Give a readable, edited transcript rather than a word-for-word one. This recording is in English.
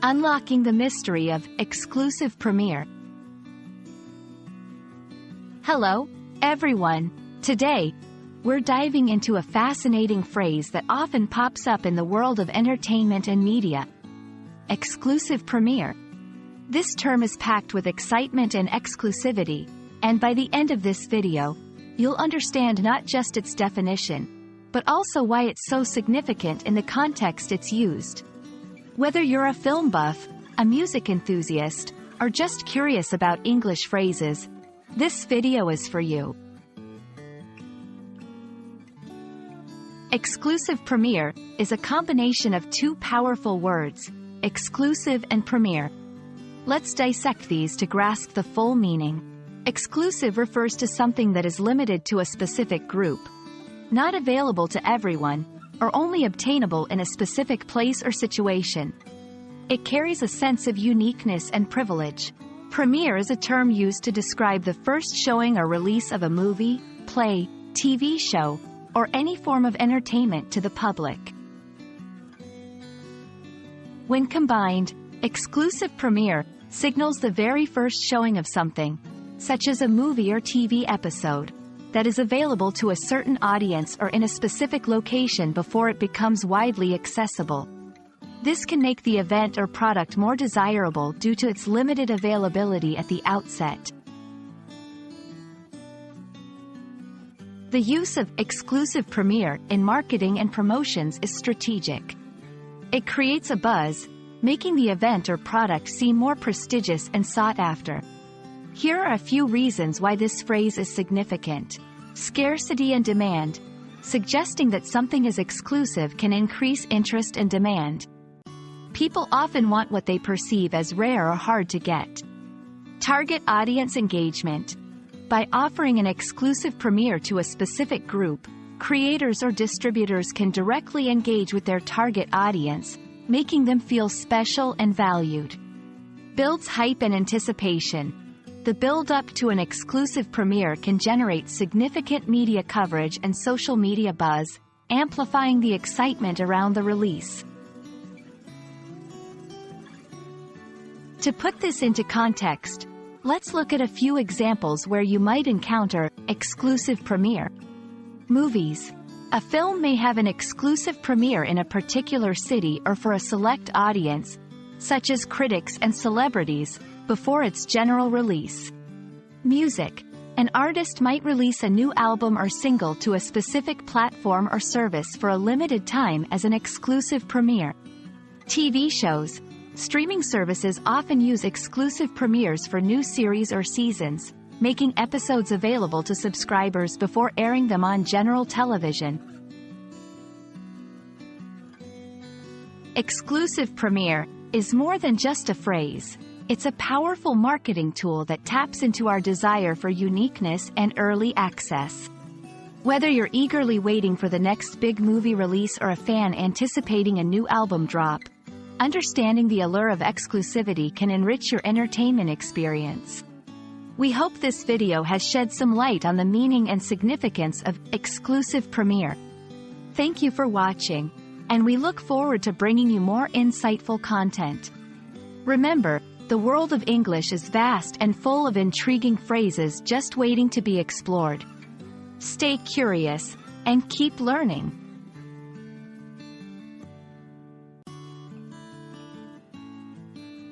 Unlocking the mystery of exclusive premiere. Hello, everyone. Today, we're diving into a fascinating phrase that often pops up in the world of entertainment and media. Exclusive premiere. This term is packed with excitement and exclusivity, and by the end of this video, you'll understand not just its definition, but also why it's so significant in the context it's used. Whether you're a film buff, a music enthusiast, or just curious about English phrases, this video is for you. Exclusive premiere is a combination of two powerful words, exclusive and premiere. Let's dissect these to grasp the full meaning. Exclusive refers to something that is limited to a specific group, not available to everyone, or only obtainable in a specific place or situation. It carries a sense of uniqueness and privilege. Premiere is a term used to describe the first showing or release of a movie, play, TV show, or any form of entertainment to the public. When combined, exclusive premiere signals the very first showing of something, such as a movie or TV episode, that is available to a certain audience or in a specific location before it becomes widely accessible. This can make the event or product more desirable due to its limited availability at the outset. The use of exclusive premiere in marketing and promotions is strategic. It creates a buzz, making the event or product seem more prestigious and sought after. Here are a few reasons why this phrase is significant. Scarcity and demand. Suggesting that something is exclusive can increase interest and demand. People often want what they perceive as rare or hard to get. Target audience engagement. By offering an exclusive premiere to a specific group, creators or distributors can directly engage with their target audience, making them feel special and valued. Builds hype and anticipation. The build-up to an exclusive premiere can generate significant media coverage and social media buzz, amplifying the excitement around the release. To put this into context, let's look at a few examples where you might encounter exclusive premiere. Movies. A film may have an exclusive premiere in a particular city or for a select audience, such as critics and celebrities, before its general release. Music. An artist might release a new album or single to a specific platform or service for a limited time as an exclusive premiere. TV shows. Streaming services often use exclusive premieres for new series or seasons, making episodes available to subscribers before airing them on general television. Exclusive premiere is more than just a phrase. It's a powerful marketing tool that taps into our desire for uniqueness and early access. Whether you're eagerly waiting for the next big movie release or a fan anticipating a new album drop, understanding the allure of exclusivity can enrich your entertainment experience. We hope this video has shed some light on the meaning and significance of exclusive premiere. Thank you for watching, and we look forward to bringing you more insightful content. Remember, the world of English is vast and full of intriguing phrases just waiting to be explored. Stay curious, and keep learning.